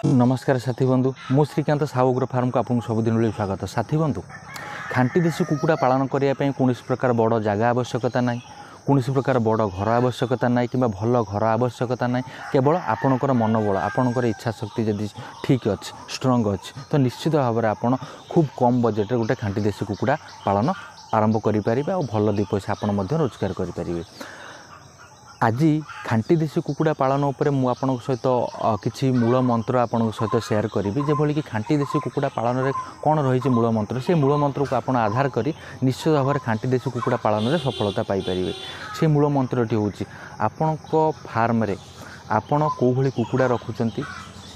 नमस्कार साथी बंधु मु श्रीकांत साहू फार्म को आपको सबुदिन स्वागत। साथी बंधु खांटी देशी कुकुड़ा पालन करने कौन प्रकार बड़ जगह आवश्यकता ना कौन प्रकार बड़ घर आवश्यकता ना कि भल घर आवश्यकता ना केवल आपणकर मनोबल आपणकर इच्छा शक्ति जदि ठीक अच्छे स्ट्रंग अच्छे तो निश्चित भाव में आप खूब कम बजेट गोटे खांटी देशी कुकुड़ा पालन आरंभ करें और भल दी पैसा आप रोजगार करें। आज खांटी देशी कुकुड़ा पालन उपर मु आपन सहित किछि मूल मंत्र आपन सहित शेयर करी जेभली कि खांटी देशी कुकुड़ा पालन में कौन रही मूल मंत्र से मूल मंत्र को आपन आधार करी निश्चित भाव में खांटी देशी कुकुड़ा पालन में सफलता पाइपर। से मूल मंत्रटी हूँ आपण फार्म रे आपण कौ भली कुकुड़ा रखुचंती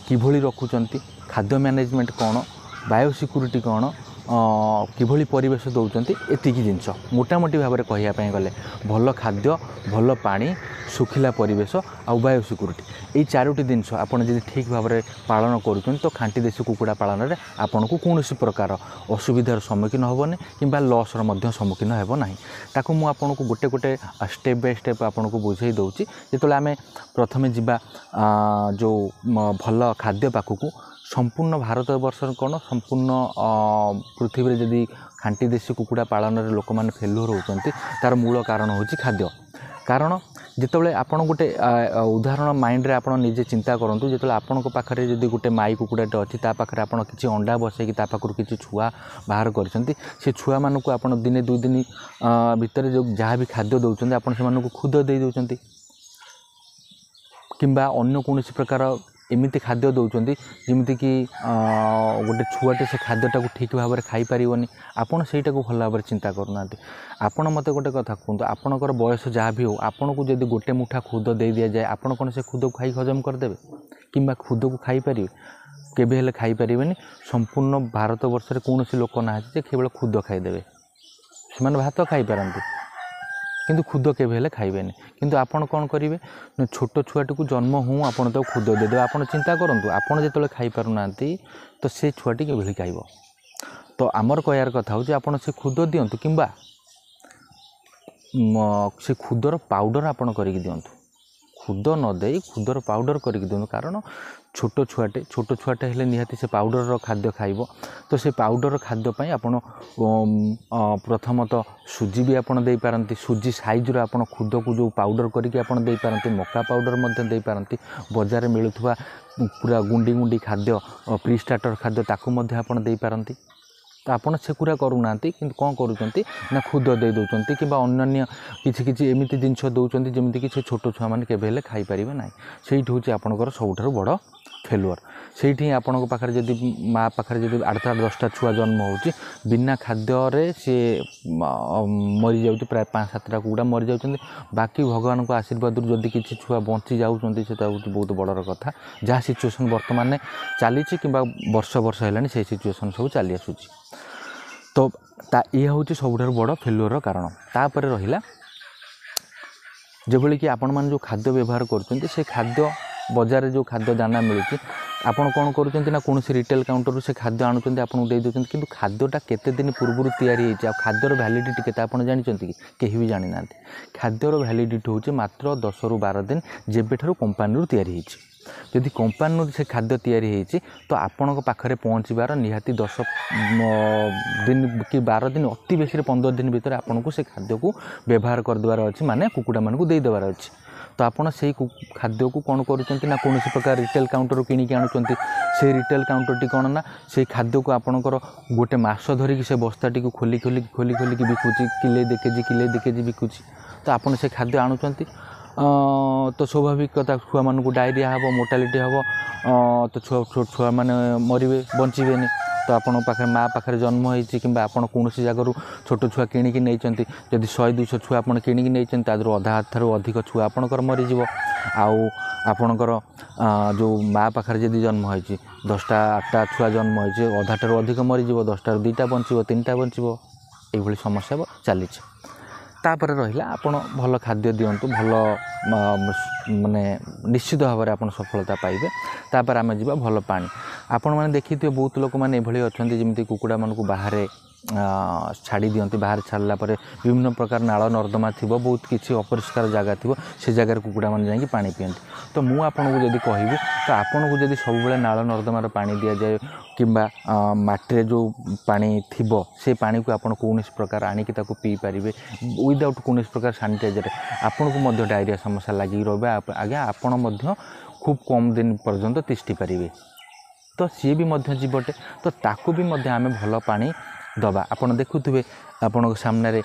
किभली रखुचंती खाद्य मैनेजमेंट कौन बायोसिक्यूरीटी कौन किभली परिवेश दौरान एतिकी जिनस मोटामोटी भाव में कहवाई गले भल खाद्य भल पानी सुखिला परिवेश आ बायोसिक्यूरीटी यही चारोटी जिनस आपड़ जब ठीक भाव में पालन करुँच तो खांटी देशी कुकुड़ा पालन में आपन को कौन प्रकार असुविधार सम्मुखीन हेनी कि लस्र सम्मुखीन हेना ताकू मुझे आपन को गोटे गोटे स्टेप बाय स्टेप आपन को बुझे दूसरी जो आम प्रथमे जा जो भल खाद्य पाखक संपूर्ण भारत वर्ष कौन संपूर्ण पृथ्वी जदि खांटी देशी कुकुड़ा पालन में लोक मैंने फेल्युअर होती तार मूल कारण हूँ खाद्य। कारण जिते आपड़ गोटे उदाहरण माइंड रे आपड़ निजे चिंता करूँ जो आपण पाखे जदि गोटे माई कुकुड़ाटे अच्छी पाखे आप किसी अंडा बसैकी पाखर किसी छुआ बाहर कर छुआ मानक आप दिने दुई दिन भितर जो जहाँ भी खाद्य दौरान आप खुद दे दौरान किंबा अन्य कौन प्रकार एमती खाद्य दौरान जमीक गोटे छुआटे से खाद्यटा को ठीक भाव में खाईपारनी आपड़ से भल भाव में चिंता करूना। आपण मत गोटे कथा कहतु आपणकर बयस जहाँ भी हो आपन को जब गोटे मुठा खुद दे दि जाए आपड़ कौन से खुद को खाई हजम करदे कि खुद को खाईपारे केबे हेले खाईपारे। संपूर्ण भारत वर्ष में कौन लोक ना केवल खुद खाईदे से भात खाईपारती किंतु खुद केबे हेले खाइबेनी किंतु आपण कौन करेंगे छोट छुआटी को जन्म हूँ आपड़ तो खुद देदेवे आपड़ चिंता करूँ आपड़ जो खाईपारूना तो से छुआटी के खाइब। तो आमर कहयार कथा हूँ आपड़ से खुद दिंतु कि से खुदर पाउडर आपड़ करके दिंतु खुद न दे खुदर पाउडर करके दिंतु कारण छोट छुआटे हेले निहाती से पाउडर खाद्य खाइब तो से पाउडर खाद्यपाई आपड़ प्रथमतः सुजी भी आपड़ दे पारती सुजी साइज्र आपड़ खुद को जो पाउडर करके आपड़ दे पारती मका पाउडर मध्य दे पारती बजार मिलुवा पूरा गुंडी गुंडी खाद्य प्री स्टार्टर खाद्य ताकू मध्य आपड़ दे पारती। तो आपड़ से पूरा करूना कि कौन करूँ खुद दे दौरान कि अन्य किसी एमती जिनस दौरान जमीक से छोट छुआ मैंने केवे खाईपारे ना से हूँ आपंकर सबुठ बड़ फेलुअर से आपण पाखे जब माँ पाखे जब 8-8 10टा छुआ जन्म हो बिना खाद्य सी मरी जाऊँ प्राय 5-7टा कुकुड़ा मरी जाऊँ बाकी भगवान को आशीर्वाद जदि किसी छुआ बंची जाऊँच से बहुत बड़र कथा जहाँ सिचुएसन बर्तमान चली कि वर्ष वर्ष है से सिचुएसन सब चली आसूँ। तो ये हूँ सबुठ बड़ फेलुअर कारण। तापर रहिला जो कि आपण मैंने जो खाद्य व्यवहार कर से खाद्य बजार जो खाद्य दाना मिलूँ आपड़ कौन करूँ कौन रिटेल काउंटर से खाद्य आणुचंती आपको दे दूसरी कि खाद्यटा केते दिन पूर्व तैयारी खाद्यर वैलिडिटी केते आपड़ जानते कि कहीं भी जानी ना खाद्यर वैलिडिटी हूँ मात्र 10 ରୁ 12 दिन जेबेठारू कंपानी तैयारी जदि कंपानी से खाद्य तैयारी तो आपण पाखे पहुँचबार निहाती 10 दिन कि 12 दिन अति बेसी 15 दिन भितर आपन को से खाद्य को व्यवहार करदेवार अच्छी माने कुकुड़ा मानक देदेवार अच्छी। तो आपड़ से खाद्य को कौन करुँच ना कौन प्रकार रिटेल काउंटर किणिकी आणुचंती से रिटेल काउंटरटी कौन ना से खाद्य को आपणकर गोटे मास धरिकी से बस्ताटी को खोली खोलिकी बिकुची किले 2 केजी बिकुची तो आपड़ से खाद्य आणुचंती तो स्वाभाविक कथा छुआ मानक डायरिया हम मोर्टालिटी हम तो छुआ मैंने मरवे बंचबेनी तो आपण पाखे माँ पाखे जन्म होती कि आपड़ कौन जगार छोट छुआ किणिकी नहीं जदि 100-200 छुआ आप किणिकी नहीं अधा हाथार अधिक छुआ आपणकर मरीज आपणकर जो माँ पाखे जदि जन्म होती 10टा 8टा छुआ जन्म होती अधाठार अधिक मरीज 10टार 2टा बंचब 3टा बंचब ये समस्या चली। तापर रहिला आपण भल खाद्य दिंतु भल माने निश्चित भाव में आप सफलता पाइबे। तापर आम जा भल पानी आपण मैंने देखी थे बहुत लोक मैंने अच्छा जमी कुकुड़ा मानक बाहर छाड़ी दिखती बाहर छाड़ला विभिन्न प्रकार नाल नर्दमा थी बहुत किसी अपरिष्कार जगह थी से जगार कुकुड़ा मैंने जाकि पानी पीती तो मुझे जब कहबी तो आपन को जब सब नाल नर्दमार पानी दि जाए कि माटी जो पानी थी से पानी को आप कौन प्रकार आणिकी पी पारे विदाउट कौन प्रकार सानिटाइजर आपन को डायरिया समस्या लगी रहा आज्ञा आपण खूब कम दिन पर्यंत तिष्टि पारे तो सी भी जीवटे तो ताकू भी आम भल पानी दबा आपड़ देखुवे आपण सामने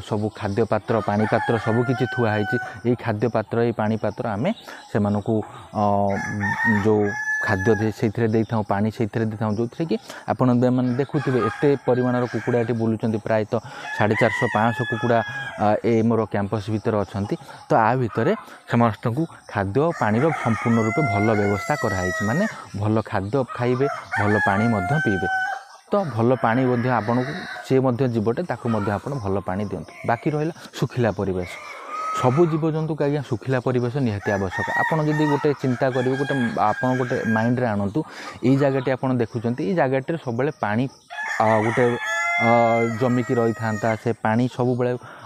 सब खाद्य पात्र पानी पात्र सबकि थुआई ये खाद्य पात्र ये पानी पात्र आम से जो खाद्य से था पानी से जो थे कि आपड़ मैंने देखुवे एत परिमाणर कुकुड़ा ये बुलूँ प्रायतः 450-500 कुकुड़ा ए मोर कैंपस भितर अच्छा तो आ भितर समस्त को खाद्य पानी संपूर्ण रूपे भल व्यवस्था कराई माने भल खाद्य खाइबे भल पानी पीबे तो भल पानी आपन को सी जीवटे ताकू भल पानी दिंतु बाकी रहा सुखिला परिवेश सबू जीवजंतु को आज्ञा सुखिला परिवेश निहाती आवश्यक आपड़ जब गोटे चिंता करेंगे गोटे आप गोटे माइंड रे आणतु ये जगह आप देखुं ये जगह सब पानी गोटे जमिकी रही था से पानी सब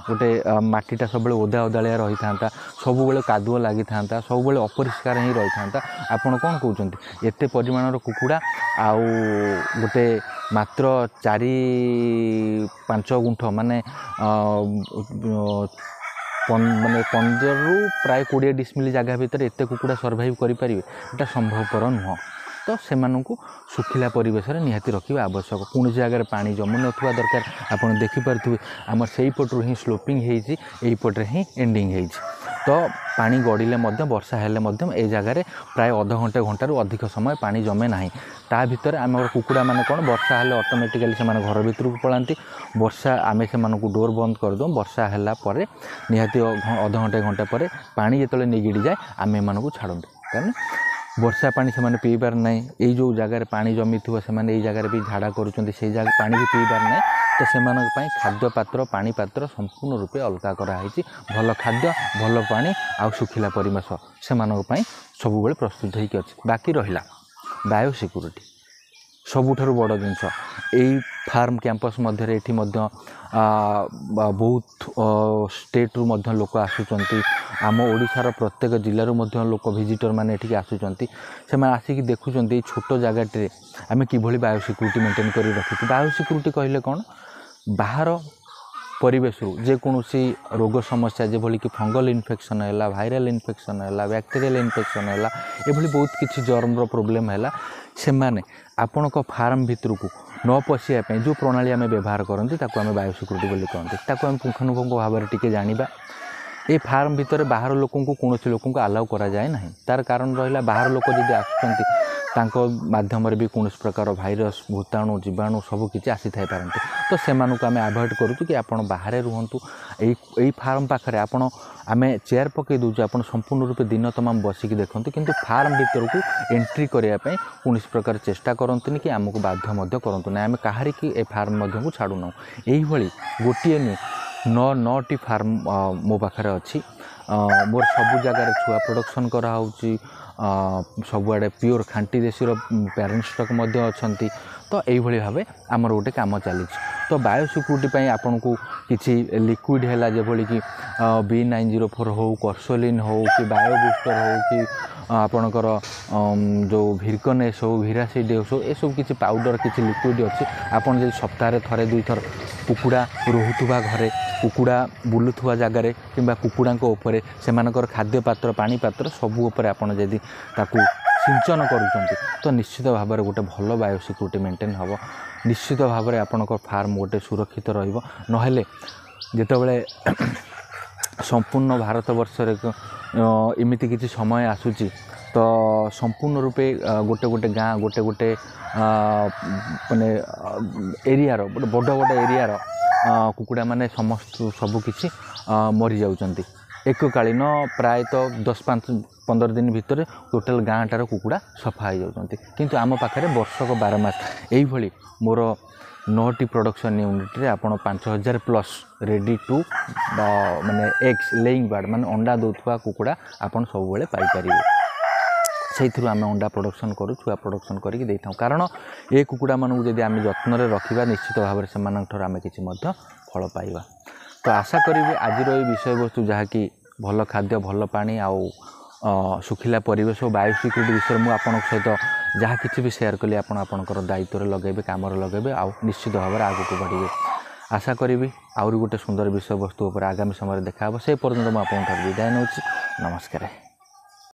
गोटे मटीटा सब ओदा ओदालिया रही था सब कादुଅ लगी था सब अपरिष्कार ही रही था आपड़ कौन कहते एत परिमाणर कुकुड़ा आउ गोटे मात्र 4-5 गुंठ माने माने 15 रु प्राय 20 डिसमिल जगह भितर एत कुकुड़ा सर्वाइव करें एटा संभवपर नुह तो से सुखिला परिवेश निहाती रखा आवश्यक कौन जगह पानी जमु ना दरकार आप देखिपे आम से पटू ही स्लोपिंग होपटे ही एंडिंग हो तो पानी गड़िले वर्षा हेले ए जगार प्राय अध घंटे घंटारू अधिक समय पानी जमे ना ता भितर आम कुकुड़ा माने कौन वर्षा हेले ऑटोमेटिकली से घर भीतर को पलांती वर्षा आम से डोर बंद करदे वर्षा है निहाती अध घंटे घंटा पर पानी जो निगिड़ी जाए आम एम छाड़ू कारण वर्षा पानी से पीबार ना ये जो जगार पानी जमी थी से जगार भी झाड़ा करुँच पानी भी पीबार ना तो से खाद्य पात्र पानी पात्र संपूर्ण रूपे अलगा कराई भल खाद्य भल पानी आ सुखिला परिवेश से सब प्रस्तुत होगी अच्छे बाकी रहा बायो सिक्यूरीटी सबुठारु बड़ जिनस यही फार्म कैंपस मध्य एठी बहुत स्टेट रु मध्य लोक आसुचंती आम ओडिशार प्रत्येक जिल्लारू मध्य लोक विजिटर माने एठी आसुचंती से आसिक देखुचंती छोट जगह आम किभली बायो सिक्यूरीटी मेंटेन करी रखिछु बायो सिक्यूरीटी कहले कौन बाहर परिवेश जेकोसी रोग समस्या जेभली कि फंगल इन्फेक्शन है भाइराल इन्फेक्शन है बैक्टेरियल इन्फेक्शन है ये बहुत किसी जर्मर प्रोब्लेम है से माने आपण फार्म भितर को न पशियापी जो प्रणाली आम व्यवहार करते आम बायो सिक्यूरीटी बोली कहते आम पुंखानुपुंख भाव में टिके जानिबा ये फार्म भितर बाहर लोक कौन लोक आलाउ करा जाए ना तार कारण रहा बाहर लोक जब आसुँच माध्यम भी कौन प्रकार भाइरस भूताणु जीवाणु सबकि आसी थाई पारती तो से आम आभोड करूँ कि आप बाहर रुहतु यही फार्म पाखे आपण आम चेयर पकई दूचे आप संपूर्ण रूपे दिन तमाम बसिक देखते किंतु फार्म भीतर को एंट्री करने कौन प्रकार चेष्टा करते कि आमको बाध्य करूँ ना आम कहार की ए फार्म को छाड़ूना यही गोटे नुह 9टी फार्म मो पाखे अच्छी मोर सबू जगार छुआ प्रोडक्शन कराऊँगी सबुआड़े प्योर खांटी देशी पेरेंट स्टॉक अच्छा तो यही भाव आमर गोटे कम चली तो बायो सिक्यूरीटी आपन को किसी लिक्विड है जभली कि B904 हो कर्सोलिन हो कि बायो बूस्टर हो कि आपणकर जो भिरकनेस हो भिरासिडेस हो ये सब किसी पाउडर किसी लिक्विड अच्छी आपन जब सप्ताह थे 2 थर कुकुड़ा रोहुवा घरे कुकुड़ा बुलुवा जगार कि कुकुड़ा उपरे से खाद्य पात्र पानी पात्र सबू आपड़ जदि सिंचन करुँच तो निश्चित भाव में गोटे भल बायो सिक्यूरीटी मेंटेन हम निश्चित भाव में आपणकर फार्म गोटे सुरक्षित रही जितेबले संपूर्ण भारत वर्ष एमती किसी समय आसूची तो संपूर्ण रूपे गोटे गोटे गाँ गोटे गोटे माने एरिया गोटे बड़ बड़ एरिया कुकुड़ा माने समस्त सबकि मरी जाउचंती एककालीन प्रायतः 10-15 दिन भितर टोटाल गाँटार कुकुड़ा सफा हो जाती किंतु आम पाखे वर्षक 12 मास यही मोर 9टी प्रोडक्शन यूनिट रे आपण 5000 प्लस रेडी टू माने एग्स लेइंग बार्ड माने अंडा दौथुवा कुकुड़ा आपण सब बेले पाई परिबे। से आम अंडा प्रोडक्शन करूँ छुआ प्रोडक्शन करके देता कारण ये कुकुड़ा मानू जब आम जत्न रखा निश्चित भाव में से आम किसी फल पाइबा। तो आशा करी आज विषय वस्तु जहाँकि भल खाद्य भल पानी आउ सुखिला परिवेश और बायो सिक्यूरिटी विषय मुझे आपन सहित जहाँ किसी भी शेयर कली आपणकर दायित्व लगेबे काम लगेबे आउ निश्चित भाव में आगक बढ़े। आशा करी आउरी गोटे सुंदर विषय वस्तु आगामी समय देखा से पर्यटन मुझे विदाय नौछि। नमस्कार।